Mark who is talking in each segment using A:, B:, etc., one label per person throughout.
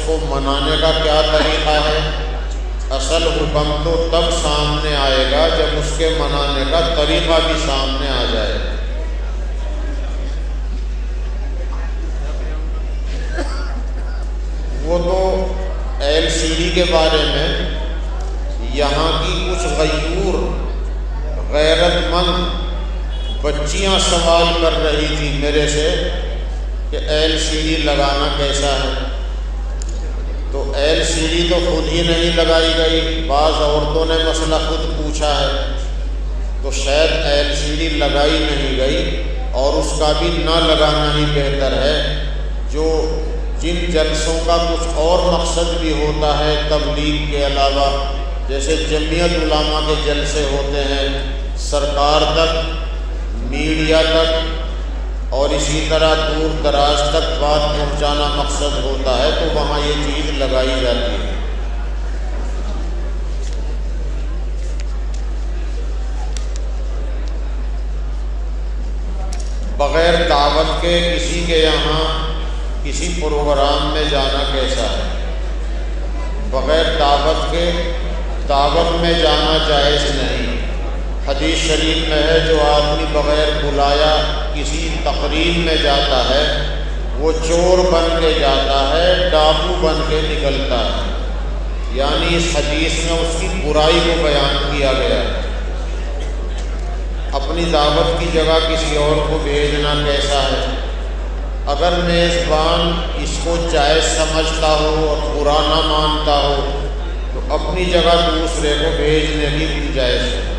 A: کو منانے کا کیا طریقہ ہے؟ اصل حکم تو تب سامنے آئے گا جب اس کے منانے کا طریقہ بھی سامنے آ جائے۔ وہ تو LCD کے بارے میں یہاں کی کچھ غیور غیرت مند بچیاں سوال کر رہی تھی میرے سے کہ LCD لگانا کیسا ہے؟ تو LCD تو خود ہی نہیں لگائی گئی، بعض عورتوں نے مسئلہ خود پوچھا ہے، تو شاید LCD لگائی نہیں گئی، اور اس کا بھی نہ لگانا ہی بہتر ہے۔ جن جلسوں کا کچھ اور مقصد بھی ہوتا ہے تبلیغ کے علاوہ، جیسے جمعیت علماء کے جلسے ہوتے ہیں، سرکار تک، میڈیا تک، اور اسی طرح دور دراز تک بات پہنچانا مقصد ہوتا ہے، تو وہاں یہ چیز لگائی جاتی ہے۔ بغیر دعوت کے کسی کے یہاں کسی پروگرام میں جانا کیسا ہے؟ بغیر دعوت کے دعوت میں جانا جائز نہیں۔ حدیث شریف میں ہے جو آدمی بغیر بلایا کسی تقریب میں جاتا ہے وہ چور بن کے جاتا ہے، ڈاکو بن کے نکلتا ہے۔ یعنی اس حدیث میں اس کی برائی کو بیان کیا گیا ہے۔ اپنی دعوت کی جگہ کسی اور کو بھیجنا کیسا ہے؟ اگر میزبان اس کو جائز سمجھتا ہو اور برا نہ مانتا ہو تو اپنی جگہ دوسرے کو بھیجنے کی گنجائش ہے۔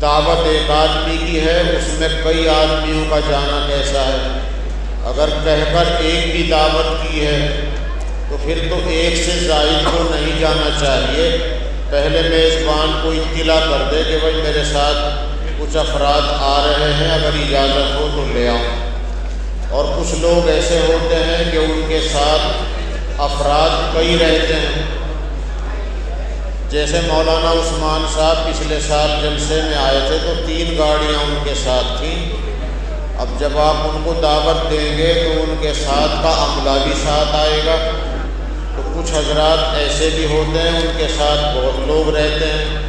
A: دعوت ایک آدمی کی ہے، اس میں کئی آدمیوں کا جانا کیسا ہے؟ اگر کہہ کر ایک بھی دعوت کی ہے تو پھر تو ایک سے زائد کو نہیں جانا چاہیے۔ پہلے میزبان کو اطلاع کر دے کہ بھائی میرے ساتھ کچھ افراد آ رہے ہیں، اگر اجازت ہو تو لے آؤں۔ اور کچھ لوگ ایسے ہوتے ہیں کہ ان کے ساتھ افراد کئی رہتے ہیں، جیسے مولانا عثمان صاحب پچھلے سال جلسے میں آئے تھے تو 3 گاڑیاں ان کے ساتھ تھیں۔ اب جب آپ ان کو دعوت دیں گے تو ان کے ساتھ کا عملہ بھی ساتھ آئے گا، تو کچھ حضرات ایسے بھی ہوتے ہیں ان کے ساتھ بہت لوگ رہتے ہیں،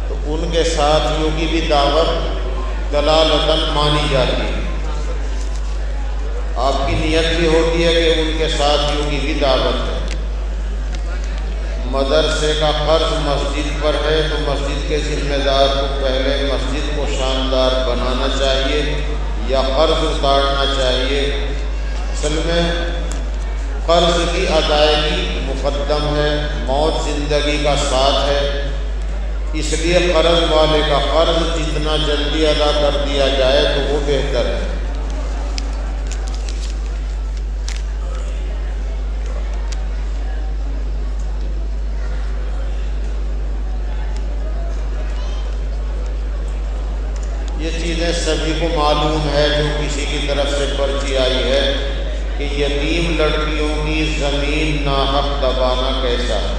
A: تو ان کے ساتھیوں کی بھی دعوت دلالتاً مانی جاتی ہے۔ آپ کی نیت بھی ہوتی ہے کہ ان کے ساتھیوں کی بھی دعوت ہے۔ مدرسے کا قرض مسجد پر ہے تو مسجد کے ذمہ دار کو پہلے مسجد کو شاندار بنانا چاہیے یا قرض اتارنا چاہیے؟ اصل میں قرض کی ادائیگی مقدم ہے، موت زندگی کا ساتھ ہے، اس لیے قرض والے کا قرض جتنا جلدی ادا کر دیا جائے تو وہ بہتر ہے۔ یہ چیزیں سبھی کو معلوم ہے، جو کسی کی طرف سے پرچی آئی ہے کہ یتیم لڑکیوں کی زمین ناحق دبانا کیسا ہے،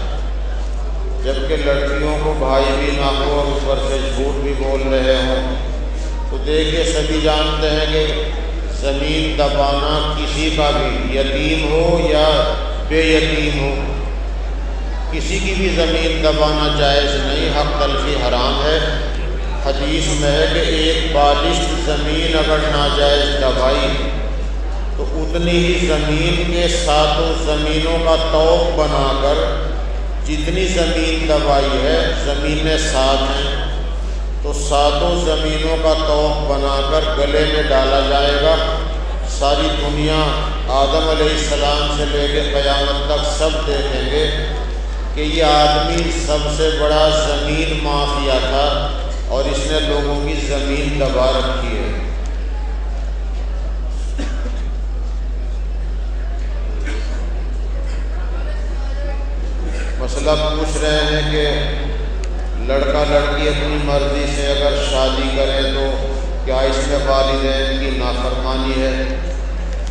A: جبکہ لڑکیوں کو بھائی بھی نہ ہو اور اوپر سے جھوٹ بھی بول رہے ہوں۔ تو دیکھیے سبھی جانتے ہیں کہ زمین دبانا کسی کا بھی، یتیم ہو یا بے یتیم ہو، کسی کی بھی زمین دبانا جائز نہیں، حق تلفی حرام ہے۔ حدیث میں ہے کہ ایک بالشت زمین اگر ناجائز دبائی تو اتنی ہی زمین کے 7 زمینوں کا طوق بنا کر، جتنی زمین دبائی ہے، زمینیں 7 ہیں، تو 7 زمینوں کا طوق بنا کر گلے میں ڈالا جائے گا۔ ساری دنیا آدم علیہ السلام سے لے کے قیامت تک سب دیکھیں گے کہ یہ آدمی سب سے بڑا زمین مافیا تھا اور اس نے لوگوں کی زمین دبا رکھی ہے۔ مسئلہ پوچھ رہے ہیں کہ لڑکا لڑکی اپنی مرضی سے اگر شادی کریں تو کیا اس میں والدین کی نافرمانی ہے؟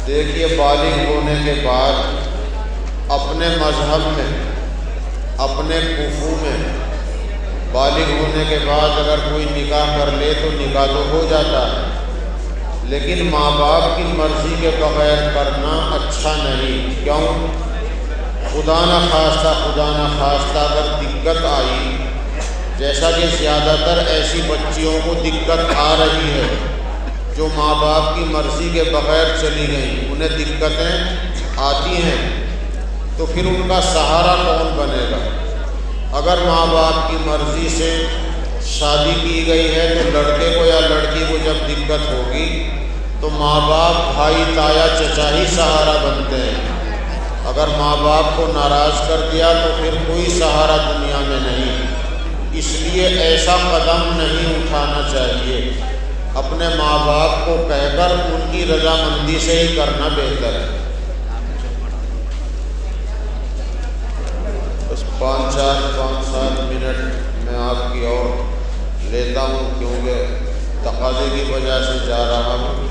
A: دیکھیے، بالغ ہونے کے بعد اپنے مذہب میں، اپنے کفو میں، بالغ ہونے کے بعد اگر کوئی نکاح کر لے تو نکاح تو ہو جاتا ہے، لیکن ماں باپ کی مرضی کے بغیر کرنا اچھا نہیں۔ کیوں؟ خدا نخواستہ اگر دقت آئی، جیسا کہ زیادہ تر ایسی بچیوں کو دقت آ رہی ہے جو ماں باپ کی مرضی کے بغیر چلی گئیں، انہیں دقتیں آتی ہیں، تو پھر ان کا سہارا کون بنے گا؟ اگر ماں باپ کی مرضی سے شادی کی گئی ہے تو لڑکے کو یا لڑکی کو جب دقت ہوگی تو ماں باپ، بھائی، تایا، چچا ہی سہارا بنتے ہیں۔ اگر ماں باپ کو ناراض کر دیا تو پھر کوئی سہارا دنیا میں نہیں۔ اس لیے ایسا قدم نہیں اٹھانا چاہیے، اپنے ماں باپ کو کہہ کر ان کی رضامندی سے ہی کرنا بہتر ہے۔ بس 5-7 منٹ میں آپ کی اور لیتا ہوں، کیونکہ تقاضے کی وجہ سے جا رہا ہوں۔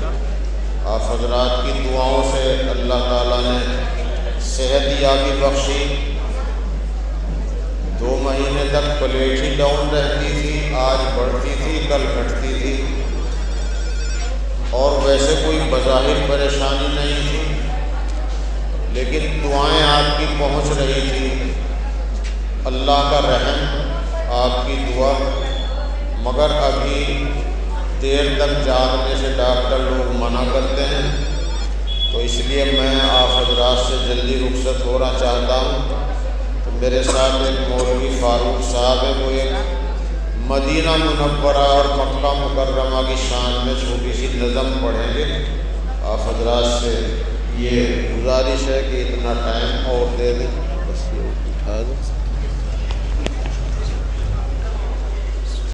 A: آپ حضرات کی دعاؤں سے اللہ تعالیٰ نے صحت یابی بخشی۔ 2 مہینے تک پلیٹ ہی ڈاؤن رہتی تھی، آج بڑھتی تھی، کل گھٹتی تھی، اور ویسے کوئی بظاہر پریشانی نہیں تھی، لیکن دعائیں آپ کی پہنچ رہی تھی، اللہ کا رحم، آپ کی دعا۔ مگر ابھی دیر تک جاگنے سے ڈاکٹر لوگ منع کرتے ہیں، تو اس لیے میں آپ حضرات سے جلدی رخصت ہونا چاہتا ہوں۔ تو میرے ساتھ ایک مولوی فاروق صاحب ہے، وہ ایک مدینہ منورہ اور مکہ مکرمہ کی شان میں چھوٹی سی نظم پڑھیں گے۔ آپ حضرات سے یہ گزارش ہے کہ اتنا ٹائم اور دے دیں، بس یہ اٹھا دیں۔